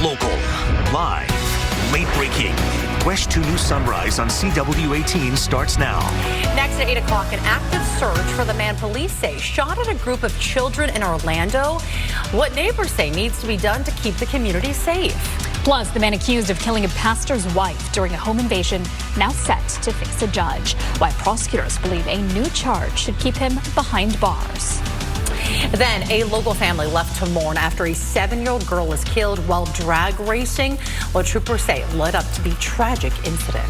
Local, live, late breaking. WESH 2 News Sunrise on CW18 starts now. Next at 8 o'clock, an active search for the man police say shot at a group of children in Orlando. What neighbors say needs to be done to keep the community safe. Plus, the man accused of killing a pastor's wife during a home invasion now set to face a judge. Why prosecutors believe a new charge should keep him behind bars. Then a local family left to mourn after a 7-year-old girl was killed while drag racing. What troopers say led up to the tragic incident.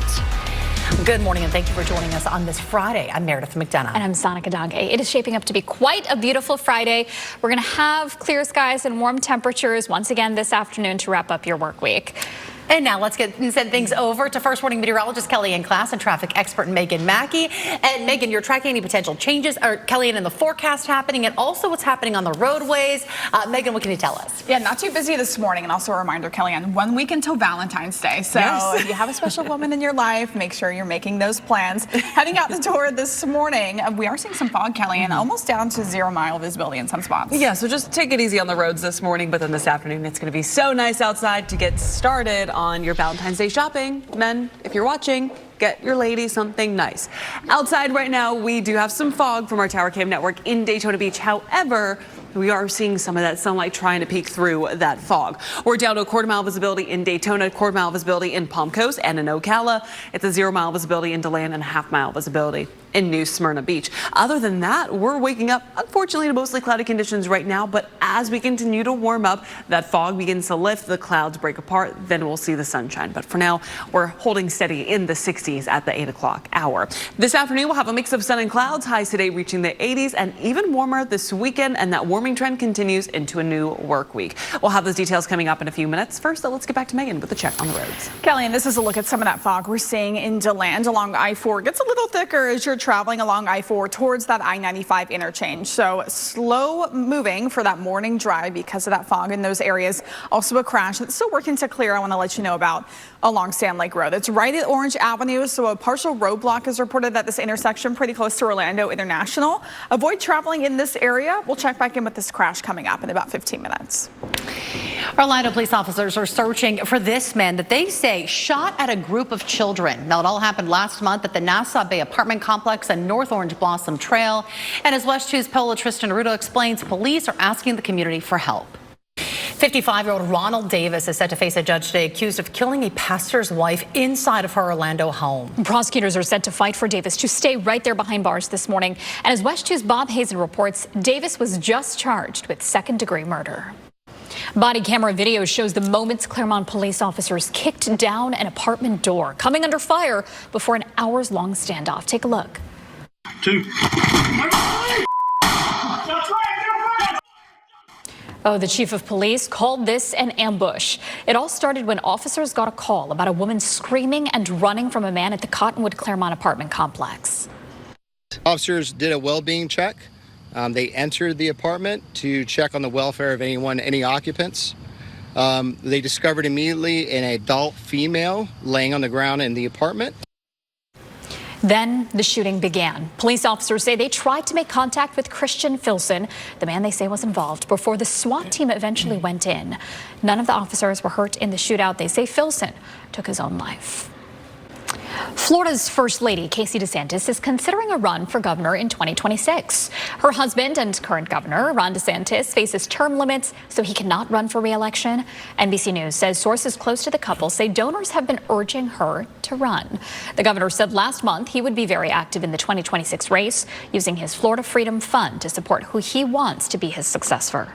Good morning and thank you for joining us on this Friday. I'm Meredith McDonough. And I'm Sonica Dage. It is shaping up to be quite a beautiful Friday. We're going to have clear skies and warm temperatures once again this afternoon to wrap up your work week. And now let's send things over to First Warning meteorologist Kellyanne Class and traffic expert Megan Mackey. And Megan, you're tracking any potential changes, or Kellyanne, in the forecast happening, and also what's happening on the roadways. Megan, what can you tell us? Yeah, not too busy this morning. And also a reminder, Kellyanne, 1 week until Valentine's Day. So if you have a special woman in your life, make sure you're making those plans. Heading out the door this morning, we are seeing some fog, Kellyanne, almost down to 0-mile visibility in some spots. Yeah, so just take it easy on the roads this morning, but then this afternoon it's going to be so nice outside to get started on your Valentine's Day shopping. Men, if you're watching, get your lady something nice. Outside right now, we do have some fog from our tower cam network in Daytona Beach. However, we are seeing some of that sunlight trying to peek through that fog. We're down to a 1/4 mile visibility in Daytona, 1/4 mile visibility in Palm Coast and in Ocala. It's a 0-mile visibility in DeLand and a 1/2 mile visibility in New Smyrna Beach. Other than that, we're waking up, unfortunately, to mostly cloudy conditions right now. But as we continue to warm up, that fog begins to lift, the clouds break apart, then we'll see the sunshine. But for now, we're holding steady in the 60s at the 8 o'clock hour. This afternoon, we'll have a mix of sun and clouds, highs today reaching the 80s and even warmer this weekend. And that warming trend continues into a new work week. We'll have those details coming up in a few minutes. First, though, let's get back to Megan with the check on the roads. Kellyanne, this is a look at some of that fog we're seeing in DeLand along I-4. It gets a little thicker as you're traveling along I-4 towards that I-95 interchange. So slow moving for that morning drive because of that fog in those areas. Also a crash that's still working to clear I want to let you know about along Sand Lake Road. It's right at Orange Avenue, so a partial roadblock is reported at this intersection pretty close to Orlando International. Avoid traveling in this area. We'll check back in with this crash coming up in about 15 minutes. Orlando police officers are searching for this man that they say shot at a group of children. Now, it all happened last month at the Nassau Bay apartment complex and North Orange Blossom Trail. And as WESH 2's Paola Tristan Rudo explains, police are asking the community for help. 55-year-old Ronald Davis is set to face a judge today accused of killing a pastor's wife inside of her Orlando home. Prosecutors are set to fight for Davis to stay right there behind bars this morning. And as WESH 2's Bob Hazen reports, Davis was just charged with second-degree murder. Body camera video shows the moments Claremont police officers kicked down an apartment door, coming under fire before an hours-long standoff. Take a look. 2. Oh, the chief of police called this an ambush. It all started when officers got a call about a woman screaming and running from a man at the Cottonwood Claremont apartment complex. Officers did a well-being check. They entered the apartment to check on the welfare of any occupants. They discovered immediately an adult female laying on the ground in the apartment. Then the shooting began. Police officers say they tried to make contact with Christian Filson, the man they say was involved, before the SWAT team eventually went in. None of the officers were hurt in the shootout. They say Filson took his own life. Florida's First Lady, Casey DeSantis, is considering a run for governor in 2026. Her husband and current governor, Ron DeSantis, faces term limits, so he cannot run for re-election. NBC News says sources close to the couple say donors have been urging her to run. The governor said last month he would be very active in the 2026 race, using his Florida Freedom Fund to support who he wants to be his successor.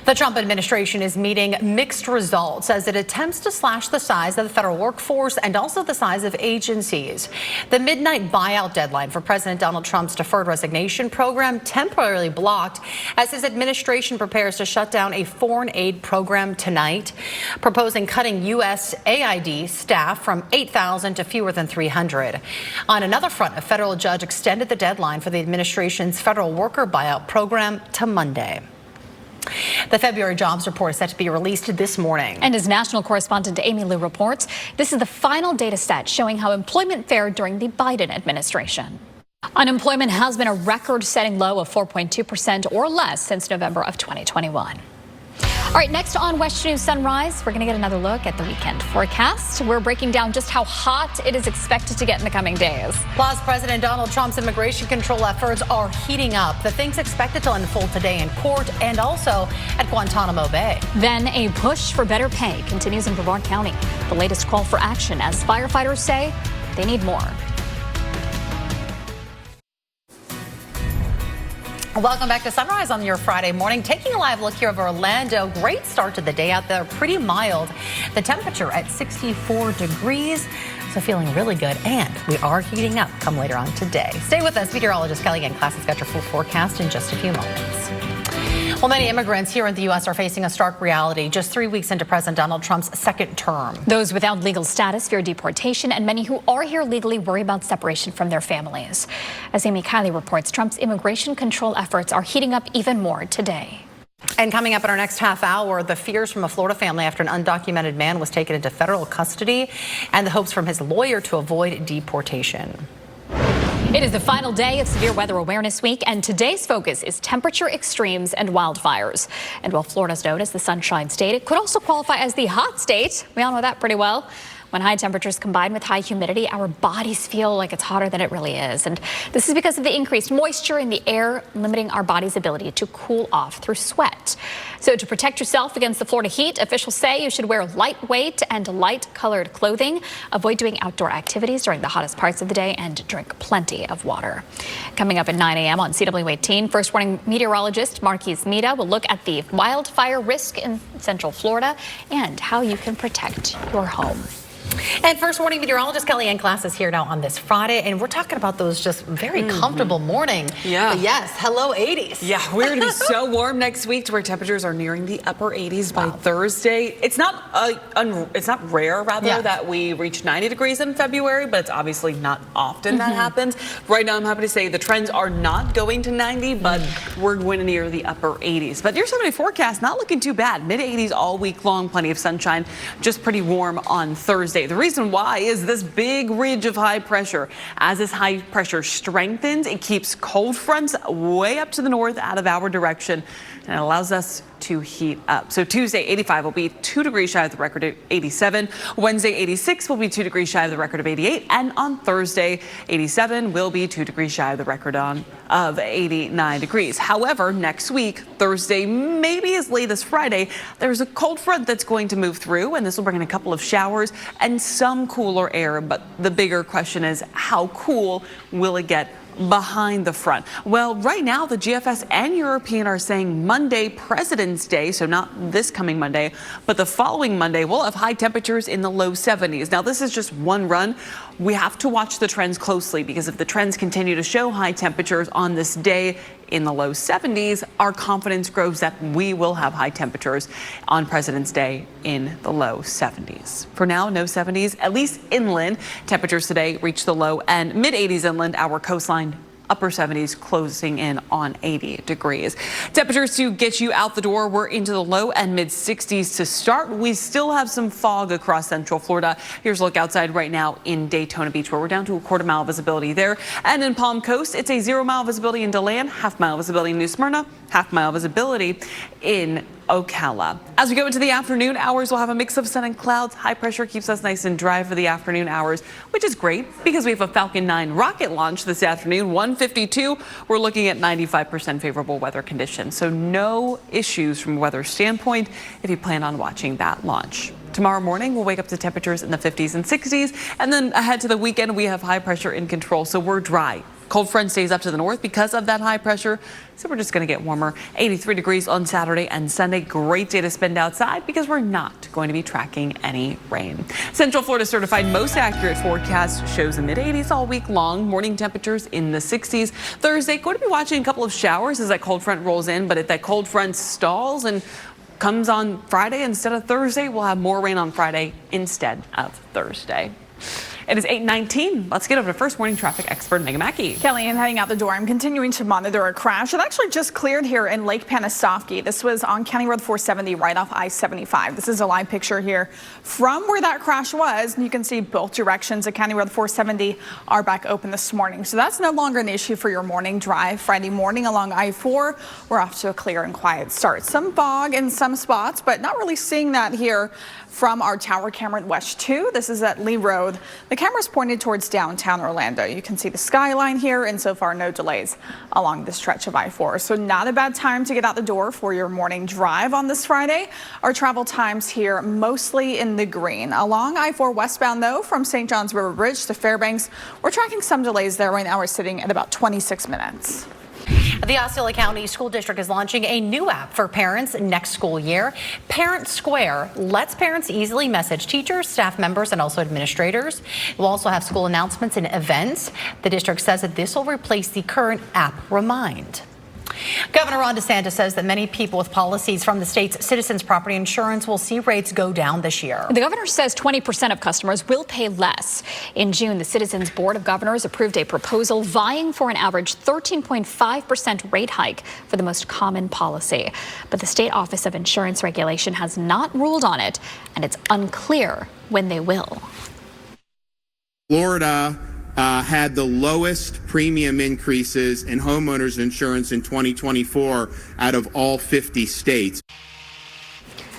The Trump administration is meeting mixed results as it attempts to slash the size of the federal workforce and also the size of agencies. The midnight buyout deadline for President Donald Trump's deferred resignation program temporarily blocked as his administration prepares to shut down a foreign aid program tonight, proposing cutting USAID staff from 8,000 to fewer than 300. On another front, a federal judge extended the deadline for the administration's federal worker buyout program to Monday. The February jobs report is set to be released this morning. And as national correspondent Amy Lou reports, this is the final data set showing how employment fared during the Biden administration. Unemployment has been a record-setting low of 4.2% or less since November of 2021. right, next on WESH News Sunrise, we're going to get another look at the weekend forecast. We're breaking down just how hot it is expected to get in the coming days. Plus, President Donald Trump's immigration control efforts are heating up. The things expected to unfold today in court and also at Guantanamo Bay. Then a push for better pay continues in Brevard County. The latest call for action as firefighters say they need more. Welcome back to Sunrise on your Friday morning. Taking a live look here over Orlando. Great start to the day out there. Pretty mild. The temperature at 64 degrees. So feeling really good. And we are heating up come later on today. Stay with us. Meteorologist Kellyanne Klass has got your full forecast in just a few moments. Well, many immigrants here in the U.S. are facing a stark reality just 3 weeks into President Donald Trump's second term. Those without legal status fear deportation, and many who are here legally worry about separation from their families. As Amy Kiley reports, Trump's immigration control efforts are heating up even more today. And coming up in our next half hour, the fears from a Florida family after an undocumented man was taken into federal custody and the hopes from his lawyer to avoid deportation. It is the final day of Severe Weather Awareness Week, and today's focus is temperature extremes and wildfires. And while Florida's known as the Sunshine State, it could also qualify as the hot state. We all know that pretty well. When high temperatures combine with high humidity, our bodies feel like it's hotter than it really is. And this is because of the increased moisture in the air, limiting our body's ability to cool off through sweat. So to protect yourself against the Florida heat, officials say you should wear lightweight and light-colored clothing, avoid doing outdoor activities during the hottest parts of the day, and drink plenty of water. Coming up at 9 a.m. on CW18, First Warning meteorologist Marquise Mita will look at the wildfire risk in Central Florida and how you can protect your home. And First Warning meteorologist Kellyanne Klass is here now on this Friday, and we're talking about those just very comfortable morning. Yeah. But yes, hello 80s. Yeah, we're going to be so warm next week to where temperatures are nearing the upper 80s by Thursday. It's not rare, that we reach 90 degrees in February, but it's obviously not often that happens. Right now, I'm happy to say the trends are not going to 90, but we're going to near the upper 80s. But your 7-day forecast not looking too bad. Mid-80s all week long, plenty of sunshine, just pretty warm on Thursday. The reason why is this big ridge of high pressure. As this high pressure strengthens, it keeps cold fronts way up to the north out of our direction, and it allows us to heat up. So Tuesday, 85 will be 2 degrees shy of the record of 87. Wednesday, 86 will be 2 degrees shy of the record of 88. And on Thursday, 87 will be 2 degrees shy of the record of 89 degrees. However, next week, Thursday, maybe as late as Friday, there's a cold front that's going to move through, and this will bring in a couple of showers and some cooler air. But the bigger question is, how cool will it get behind the front? Well, right now the GFS and European are saying Monday, President's Day, so not this coming Monday, but the following Monday, we'll have high temperatures in the low 70s. Now, this is just one run. We have to watch the trends closely, because if the trends continue to show high temperatures on this day in the low 70s, our confidence grows that we will have high temperatures on President's Day in the low 70s. For now, no 70s, at least inland. Temperatures today reach the low and mid 80s inland. Our coastline upper 70s, closing in on 80 degrees. Temperatures to get you out the door, we're into the low and mid 60s to start. We still have some fog across Central Florida. Here's a look outside right now in Daytona Beach, where we're down to a quarter-mile visibility there. And in Palm Coast, it's a 0-mile visibility in DeLand, half-mile visibility in New Smyrna, half-mile visibility in Ocala. As we go into the afternoon hours, we'll have a mix of sun and clouds. High pressure keeps us nice and dry for the afternoon hours, which is great because we have a Falcon 9 rocket launch this afternoon, 1:52. We're looking at 95% favorable weather conditions, so no issues from a weather standpoint if you plan on watching that launch. Tomorrow morning, we'll wake up to temperatures in the 50s and 60s, and then ahead to the weekend, we have high pressure in control, so we're dry. Cold front stays up to the north because of that high pressure, so we're just going to get warmer. 83 degrees on Saturday and Sunday. Great day to spend outside because we're not going to be tracking any rain. Central Florida certified most accurate forecast shows the mid-80s all week long. Morning temperatures in the 60s. Thursday, going to be watching a couple of showers as that cold front rolls in, but if that cold front stalls and comes on Friday instead of Thursday, we'll have more rain on Friday instead of Thursday. It is 8:19. Let's get over to First Morning traffic expert Megan Mackey. Kelly, I'm heading out the door. I'm continuing to monitor a crash. It actually just cleared here in Lake Panasoffkee. This was on County Road 470 right off I-75. This is a live picture here from where that crash was. You can see both directions of County Road 470 are back open this morning. So that's no longer an issue for your morning drive. Friday morning along I-4, we're off to a clear and quiet start. Some fog in some spots, but not really seeing that here from our tower camera at WESH 2. This is at Lee Road. The camera's pointed towards downtown Orlando. You can see the skyline here, and so far no delays along this stretch of I-4. So not a bad time to get out the door for your morning drive on this Friday. Our travel times here mostly in the green. Along I-4 westbound though, from St. John's River Bridge to Fairbanks, we're tracking some delays there. Right now we're sitting at about 26 minutes. The Osceola County School District is launching a new app for parents next school year. Parent Square lets parents easily message teachers, staff members, and also administrators. It will also have school announcements and events. The district says that this will replace the current app Remind. Governor Ron DeSantis says that many people with policies from the state's Citizens Property Insurance will see rates go down this year. The governor says 20% of customers will pay less. In June, the Citizens Board of Governors approved a proposal vying for an average 13.5% rate hike for the most common policy. But the State Office of Insurance Regulation has not ruled on it, and it's unclear when they will. Florida had the lowest premium increases in homeowners insurance in 2024 out of all 50 states.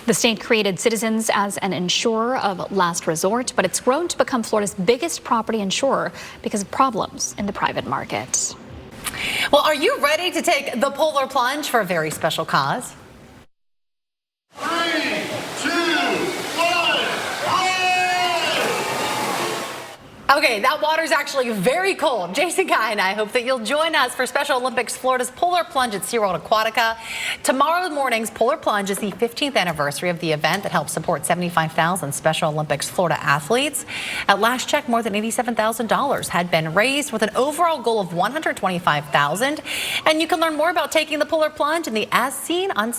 The state created Citizens as an insurer of last resort, but it's grown to become Florida's biggest property insurer because of problems in the private market. Well, are you ready to take the polar plunge for a very special cause? 3, 2, 1, Okay, that water's actually very cold. Jason Guy and I hope that you'll join us for Special Olympics Florida's Polar Plunge at SeaWorld Aquatica. Tomorrow morning's Polar Plunge is the 15th anniversary of the event that helps support 75,000 Special Olympics Florida athletes. At last check, more than $87,000 had been raised with an overall goal of $125,000. And you can learn more about taking the Polar Plunge in the As Seen on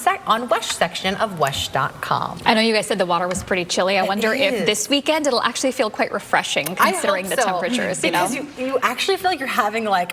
WESH section of WESH.com. I know you guys said the water was pretty chilly. I wonder if this weekend it'll actually feel quite refreshing considering the temperatures, because you actually feel like you're having like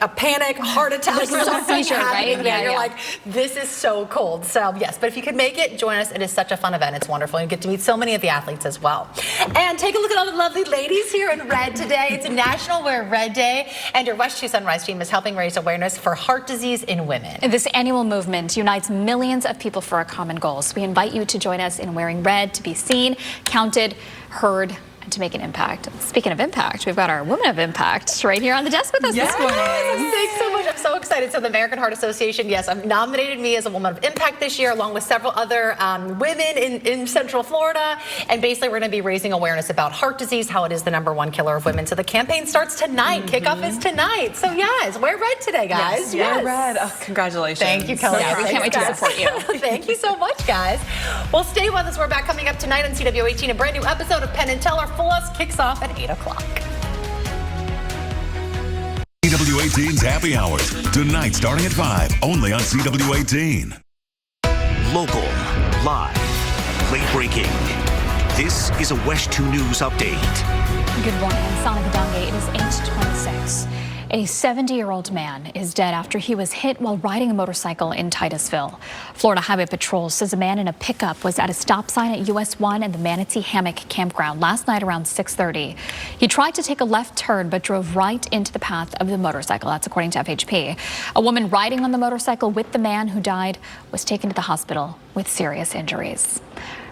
a panic heart attack or something, right? Yeah, you're like, this is so cold. So yes, but if you could make it, join us. It is such a fun event. It's wonderful. You get to meet so many of the athletes as well. And take a look at all the lovely ladies here in red today. It's National Wear Red Day, and your WESH 2 Sunrise team is helping raise awareness for heart disease in women. This annual movement unites millions of people for a common goal. So we invite you to join us in wearing red to be seen, counted, heard, and to make an impact. Speaking of impact, we've got our Women of Impact right here on the desk with us this morning. Thanks so much. I'm so excited. So the American Heart Association, yes, nominated me as a Woman of Impact this year, along with several other women in Central Florida. And basically, we're going to be raising awareness about heart disease, how it is the #1 killer of women. So the campaign starts tonight. Kickoff is tonight. So yes, wear red today, guys. Yes, wear red. Oh, congratulations. Thank you, Kelly. Yeah, we can't wait to support you. Thank you so much, guys. Well, stay with us. We're back coming up tonight on CW18. A brand new episode of Penn and Teller Full Us kicks off at 8 o'clock. CW18's Happy Hours, tonight starting at 5, only on CW18. Local, live, late breaking. This is a WESH 2 News update. Good morning, I'm Sana Gadonge. It is 8:26. A 70-year-old man is dead after he was hit while riding a motorcycle in Titusville. Florida Highway Patrol says a man in a pickup was at a stop sign at US 1 and the Manatee Hammock Campground last night around 6:30. He tried to take a left turn but drove right into the path of the motorcycle. That's according to FHP. A woman riding on the motorcycle with the man who died was taken to the hospital with serious injuries.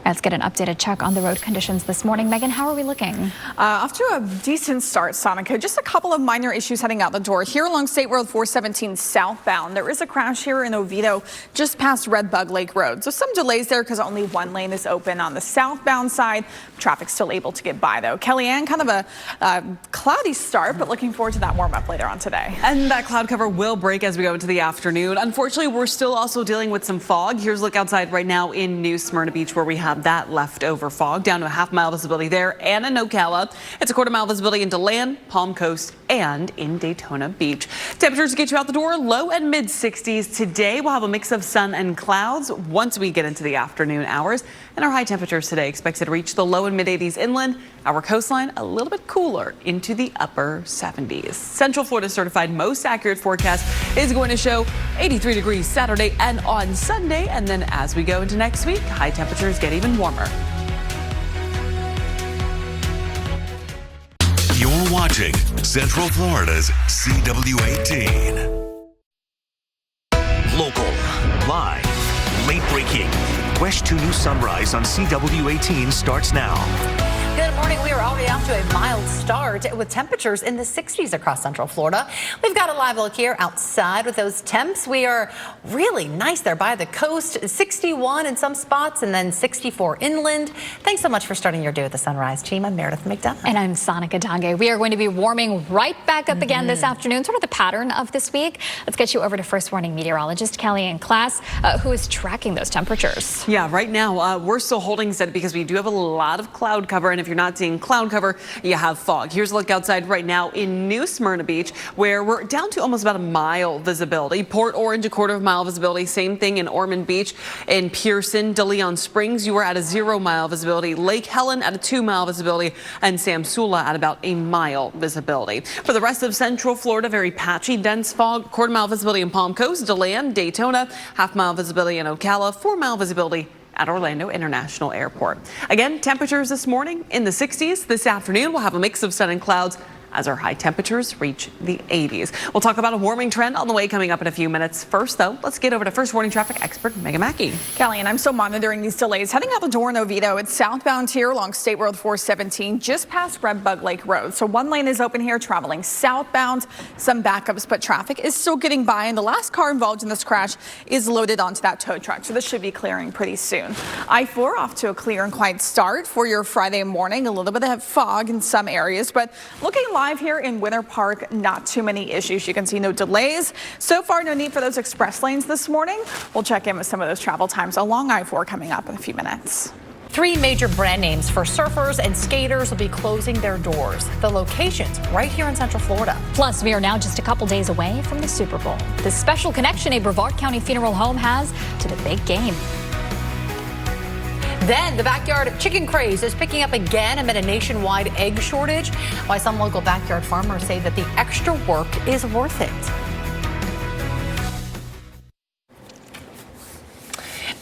Let's get an updated check on the road conditions this morning. Megan, how are we looking? Off to a decent start, Sonica. Just a couple of minor issues heading out the door. Here along State Road 417 southbound, there is a crash here in Oviedo just past Red Bug Lake Road. So some delays there because only one lane is open on the southbound side. Traffic's still able to get by though. Kellyanne, kind of a cloudy start, but looking forward to that warm up later on today. And that cloud cover will break as we go into the afternoon. Unfortunately, we're still also dealing with some fog. Here's a look outside right now in New Smyrna Beach where we have have that leftover fog down to a half-mile visibility there and in Ocala. It's a quarter-mile visibility in DeLand, Palm Coast, and in Daytona Beach. Temperatures get you out the door, low and mid-60s. Today we'll have a mix of sun and clouds once we get into the afternoon hours. And our high temperatures today expected to reach the low and mid-80s inland. Our coastline a little bit cooler into the upper 70s. Central Florida's certified most accurate forecast is going to show 83 degrees Saturday and on Sunday. And then as we go into next week, high temperatures get even warmer. You're watching Central Florida's CW18. Local, live, late breaking. WESH 2 News Sunrise on CW18 starts now. Good morning. We are already off to a mild start with temperatures in the 60s across Central Florida. We've got a live look here outside with those temps. We are really nice there by the coast, 61 in some spots and then 64 inland. Thanks so much for starting your day with the Sunrise team. I'm Meredith McDonough. And I'm Sonica Dange. We are going to be warming right back up again this afternoon, sort of the pattern of this week. Let's get you over to First Warning meteorologist Kelly in class, who is tracking those temperatures. Yeah, right now we're still holding steady because we do have a lot of cloud cover, and if you're not seeing cloud cover, you have fog. Here's a look outside right now in New Smyrna Beach, where we're down to almost about a mile visibility. Port Orange, a quarter of a mile visibility. Same thing in Ormond Beach. In Pearson, De Leon Springs, you are at a 0 mile visibility. Lake Helen at a 2 mile visibility, and Samsula at about a mile visibility. For the rest of Central Florida, very patchy, dense fog. Quarter mile visibility in Palm Coast, DeLand, Daytona, half mile visibility in Ocala, 4 mile visibility at Orlando International Airport. Again, temperatures this morning in the 60s. This afternoon, we'll have a mix of sun and clouds as our high temperatures reach the 80s. We'll talk about a warming trend on the way coming up in a few minutes. First, though, let's get over to First Warning traffic expert Megan Mackey. Kelly, and I'm still monitoring these delays. Heading out the door in Oviedo, it's southbound here along State Road 417, just past Red Bug Lake Road. So one lane is open here traveling southbound. Some backups, but traffic is still getting by, and the last car involved in this crash is loaded onto that tow truck. So this should be clearing pretty soon. I-4 off to a clear and quiet start for your Friday morning. A little bit of fog in some areas, but looking live here in Winter Park, not too many issues. You can see no delays. So far, no need for those express lanes this morning. We'll check in with some of those travel times along I-4 coming up in a few minutes. 3 major brand names for surfers and skaters will be closing their doors. The locations right here in Central Florida. Plus, we are now just a couple days away from the Super Bowl. The special connection a Brevard County funeral home has to the big game. Then the backyard chicken craze is picking up again amid a nationwide egg shortage. Why some local backyard farmers say that the extra work is worth it.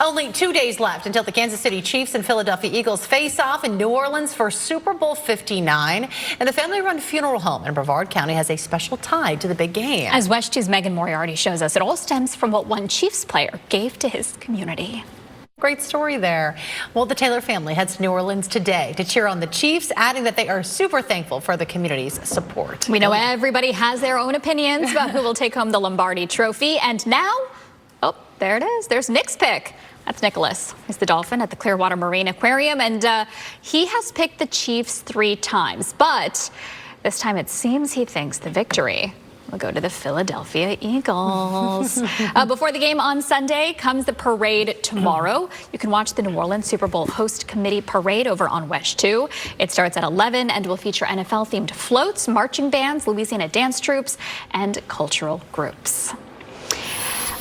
Only 2 days left until the Kansas City Chiefs and Philadelphia Eagles face off in New Orleans for Super Bowl 59. And the family-run funeral home in Brevard County has a special tie to the big game. As WESH 2's Megan Moriarty shows us, it all stems from what one Chiefs player gave to his community. Great story there. Well, the Taylor family heads to New Orleans today to cheer on the Chiefs, adding that they are super thankful for the community's support. We know everybody has their own opinions about who will take home the Lombardi Trophy. And now, oh, there it is. There's Nick's pick. That's Nicholas. He's the dolphin at the Clearwater Marine Aquarium, and he has picked the Chiefs 3 times. But this time it seems he thinks the victory will go to the Philadelphia Eagles. Before the game on Sunday comes the parade tomorrow. You can watch the New Orleans Super Bowl host committee parade over on WESH 2. It starts at 11 and will feature NFL-themed floats, marching bands, Louisiana dance troops, and cultural groups.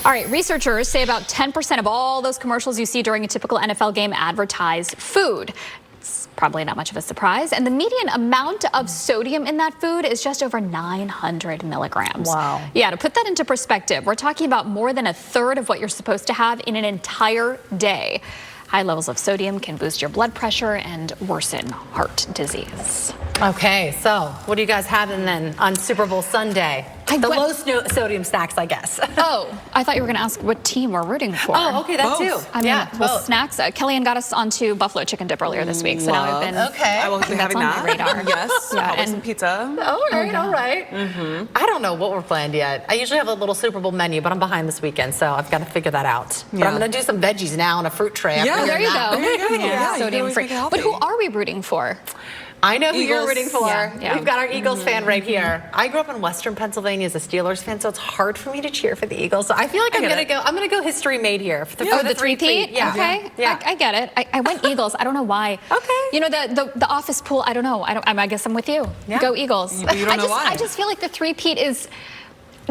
All right, researchers say about 10% of all those commercials you see during a typical NFL game advertise food. It's probably not much of a surprise. And the median amount of sodium in that food is just over 900 milligrams. Wow. Yeah, to put that into perspective, we're talking about more than a third of what you're supposed to have in an entire day. High levels of sodium can boost your blood pressure and worsen heart disease. Okay, so what do you guys having then on Super Bowl Sunday? The low sodium snacks, I guess. Oh, I thought you were going to ask what team we're rooting for. Oh, okay, that too. I mean, yeah, well, snacks. Kellyanne got us onto buffalo chicken dip earlier this week, so now I've been. Okay. I will be having that. Radar. Yes. Yeah, and some pizza. All right, all right. I don't know what we're planned yet. I usually have a little Super Bowl menu, but I'm behind this weekend, so I've got to figure that out. But I'm going to do some veggies now and a fruit tray. Yeah, there you go. There you go. Yeah, sodium free. But who are we rooting for? I know who you're Eagles. rooting for. Yeah. We've got our Eagles fan right here. I grew up in Western Pennsylvania as a Steelers fan, so it's hard for me to cheer for the Eagles. So I feel like I'm gonna go history made here for the three-peat. Yeah. Okay. Yeah. I get it. I went Eagles. I don't know why. Okay. You know, the office pool, I don't know. I guess I'm with you. Yeah. Go Eagles. You don't know why. I just feel like the three-peat is...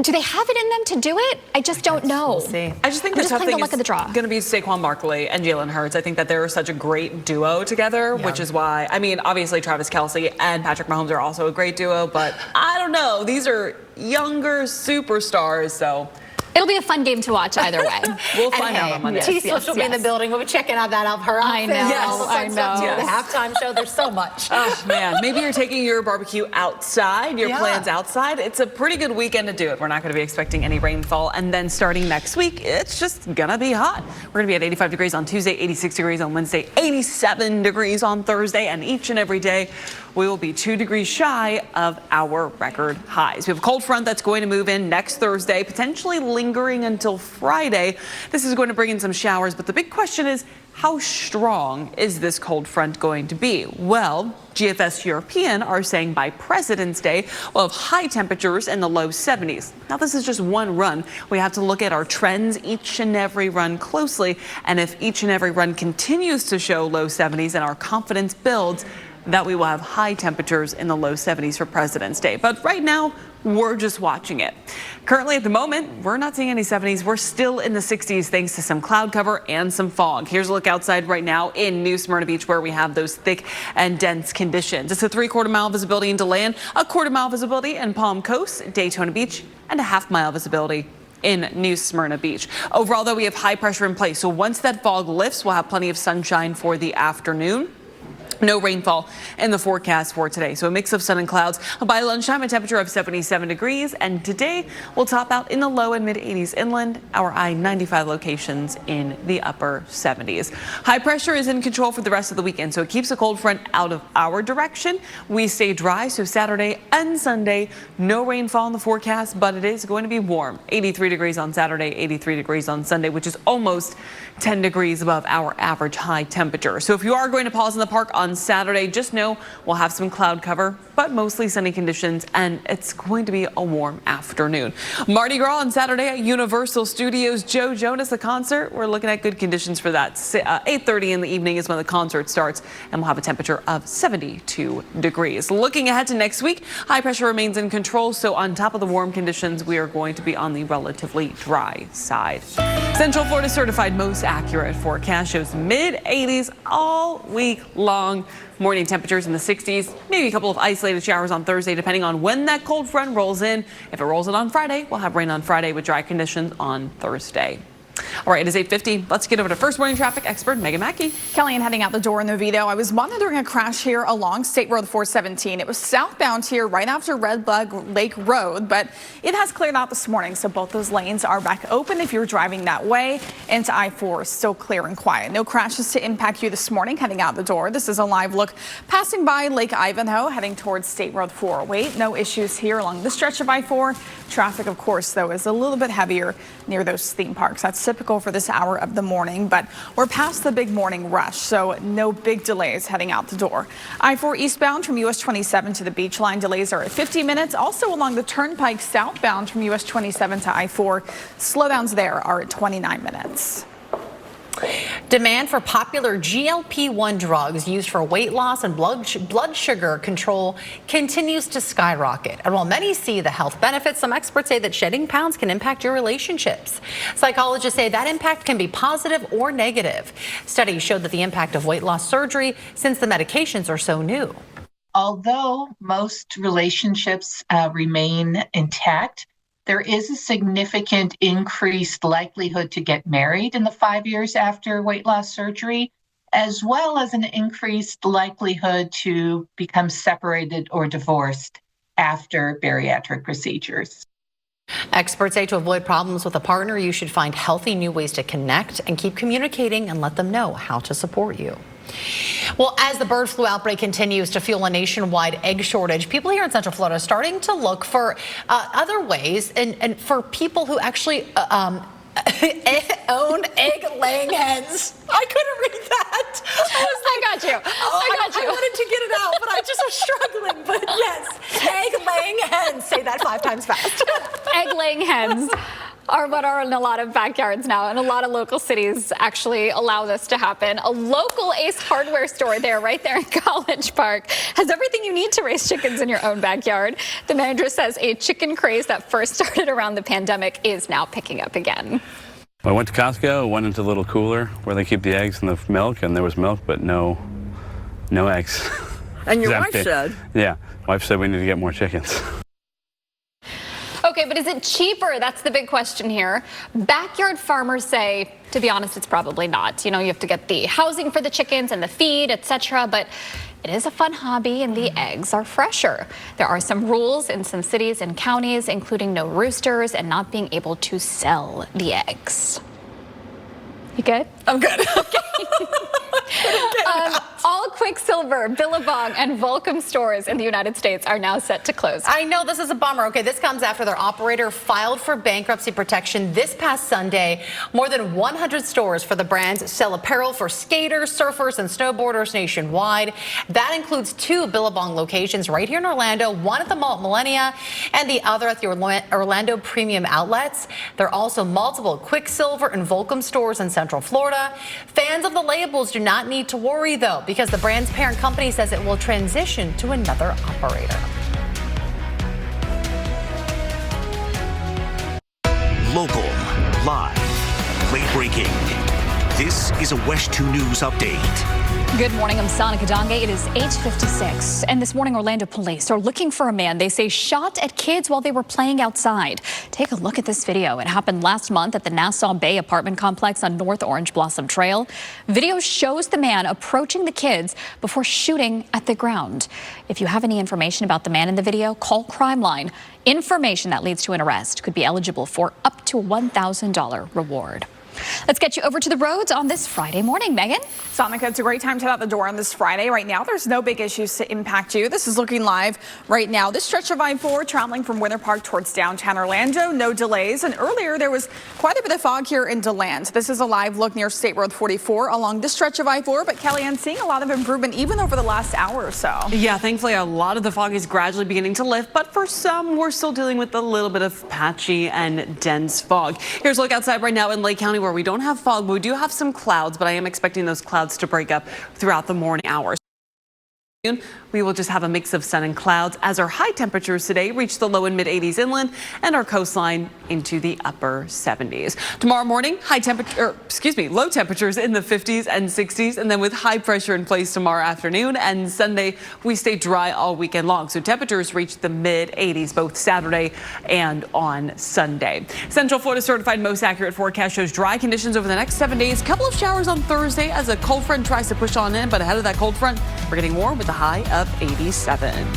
Do they have it in them to do it? I just don't know. We'll see. I just think I'm the just tough playing thing the luck of the draw. is going to be Saquon Barkley and Jalen Hurts. I think that they're such a great duo together, which is why, I mean, obviously Travis Kelce and Patrick Mahomes are also a great duo, but I don't know. These are younger superstars, so... It'll be a fun game to watch either way. We'll find out on Monday. T-Swift will be in the building. We'll be checking out that her outfit. I know. and all the fun I stuff, too. know. The halftime show. There's so much. Oh, man. Maybe you're taking your barbecue outside, your Yeah. plans outside. It's a pretty good weekend to do it. We're not going to be expecting any rainfall. And then starting next week, it's just going to be hot. We're going to be at 85 degrees on Tuesday, 86 degrees on Wednesday, 87 degrees on Thursday. And each and every day, we will be 2 degrees shy of our record highs. We have a cold front that's going to move in next Thursday, potentially lingering until Friday. This is going to bring in some showers, but the big question is, how strong is this cold front going to be? Well, GFS European are saying by President's Day, we'll have high temperatures in the low 70s. Now, this is just one run. We have to look at our trends each and every run closely. And if each and every run continues to show low 70s and our confidence builds, that we will have high temperatures in the low 70s for President's Day. But right now, we're just watching it. Currently at the moment, we're not seeing any 70s. We're still in the 60s thanks to some cloud cover and some fog. Here's a look outside right now in New Smyrna Beach where we have those thick and dense conditions. It's a 3/4 mile visibility into land, a 1/4 mile visibility in Palm Coast, Daytona Beach, and a 1/2 mile visibility in New Smyrna Beach. Overall, though, we have high pressure in place. So once that fog lifts, we'll have plenty of sunshine for the afternoon. No rainfall in the forecast for today. So a mix of sun and clouds. By lunchtime, a temperature of 77 degrees. And today we'll top out in the low and mid 80s inland. Our I-95 locations in the upper 70s. High pressure is in control for the rest of the weekend. So it keeps the cold front out of our direction. We stay dry. So Saturday and Sunday, no rainfall in the forecast, but it is going to be warm. 83 degrees on Saturday, 83 degrees on Sunday, which is almost 10 degrees above our average high temperature. So if you are going to pause in the park on Saturday, just know we'll have some cloud cover, but mostly sunny conditions, and it's going to be a warm afternoon. Mardi Gras on Saturday at Universal Studios. Joe Jonas, the concert. We're looking at good conditions for that. 8:30 in the evening is when the concert starts, and we'll have a temperature of 72 degrees. Looking ahead to next week, high pressure remains in control, so on top of the warm conditions, we are going to be on the relatively dry side. Central Florida certified most accurate forecast shows mid-80s all week long. Morning temperatures in the 60s, maybe a couple of isolated showers on Thursday, depending on when that cold front rolls in. If it rolls in on Friday, we'll have rain on Friday with dry conditions on Thursday. All right, it is 8:50. Let's get over to First Morning Traffic expert Megan Mackey. Kellyanne heading out the door in the Vito. I was monitoring a crash here along State Road 417. It was southbound here right after Red Bug Lake Road, but it has cleared out this morning, so both those lanes are back open if you're driving that way. Into I-4 is still clear and quiet. No crashes to impact you this morning heading out the door. This is a live look passing by Lake Ivanhoe heading towards State Road 408. No issues here along this stretch of I-4. Traffic, of course, though, is a little bit heavier near those theme parks. That's typical for this hour of the morning, but we're past the big morning rush, so no big delays heading out the door. I-4 eastbound from US 27 to the beach line, delays are at 50 minutes. Also along the turnpike southbound from US 27 to I-4, slowdowns there are at 29 minutes. Demand for popular GLP-1 drugs used for weight loss and blood sugar control continues to skyrocket. And while many see the health benefits, some experts say that shedding pounds can impact your relationships. Psychologists say that impact can be positive or negative. Studies showed that the impact of weight loss surgery, since the medications are so new. Although most relationships remain intact, there is a significant increased likelihood to get married in the 5 years after weight loss surgery, as well as an increased likelihood to become separated or divorced after bariatric procedures. Experts say to avoid problems with a partner, you should find healthy new ways to connect and keep communicating and let them know how to support you. Well, as the bird flu outbreak continues to fuel a nationwide egg shortage, people here in Central Florida are starting to look for other ways and for people who actually own egg-laying hens. I couldn't read that. I got you. I wanted to get it out, but I just are struggling, but yes, egg-laying hens. Say that 5 times fast. Egg-laying hens are what are in a lot of backyards now, and a lot of local cities actually allow this to happen. A local Ace Hardware store right there in College Park has everything you need to raise chickens in your own backyard. The manager says a chicken craze that first started around the pandemic is now picking up again. I went to Costco, went into a little cooler where they keep the eggs and the milk, and there was milk, but no eggs. And your wife said? Yeah, wife said we need to get more chickens. Okay, but is it cheaper? That's the big question here. Backyard farmers say, to be honest, it's probably not. You know, you have to get the housing for the chickens and the feed, etc. But it is a fun hobby, and the eggs are fresher. There are some rules in some cities and counties, including no roosters and not being able to sell the eggs. You good? I'm good. Okay. All Quicksilver, Billabong, and Volcom stores in the United States are now set to close. I know this is a bummer. Okay, this comes after their operator filed for bankruptcy protection this past Sunday. More than 100 stores for the brands sell apparel for skaters, surfers, and snowboarders nationwide. That includes 2 Billabong locations right here in Orlando, one at the Mall at Millennia and the other at the Orlando Premium Outlets. There are also multiple Quicksilver and Volcom stores in Central Florida. Fans of the labels do not need to worry, though, because the brand's parent company says it will transition to another operator. Local, live, late breaking. This is a WESH 2 News update. Good morning, I'm Sana Kadange. It is 8:56, and this morning Orlando police are looking for a man they say shot at kids while they were playing outside. Take a look at this video. It happened last month at the Nassau Bay apartment complex on North Orange Blossom Trail. Video shows the man approaching the kids before shooting at the ground. If you have any information about the man in the video, call Crime Line. Information that leads to an arrest could be eligible for up to a $1,000 reward. Let's get you over to the roads on this Friday morning. Megan? Sonica, it's a great time to get out the door on this Friday. Right now, there's no big issues to impact you. This is looking live right now. This stretch of I-4 traveling from Winter Park towards downtown Orlando, no delays. And earlier, there was quite a bit of fog here in DeLand. This is a live look near State Road 44 along this stretch of I-4. But Kellyanne, seeing a lot of improvement even over the last hour or so. Yeah, thankfully, a lot of the fog is gradually beginning to lift. But for some, we're still dealing with a little bit of patchy and dense fog. Here's a look outside right now in Lake County, where we don't have fog, but we do have some clouds, but I am expecting those clouds to break up throughout the morning hours. We will just have a mix of sun and clouds as our high temperatures today reach the low and mid 80s inland and our coastline into the upper 70s. Tomorrow morning, low temperatures in the 50s and 60s, and then with high pressure in place tomorrow afternoon and Sunday, we stay dry all weekend long. So temperatures reach the mid 80s both Saturday and on Sunday. Central Florida certified most accurate forecast shows dry conditions over the next 7 days. Couple of showers on Thursday as a cold front tries to push on in, but ahead of that cold front, we're getting warm with a high of 87.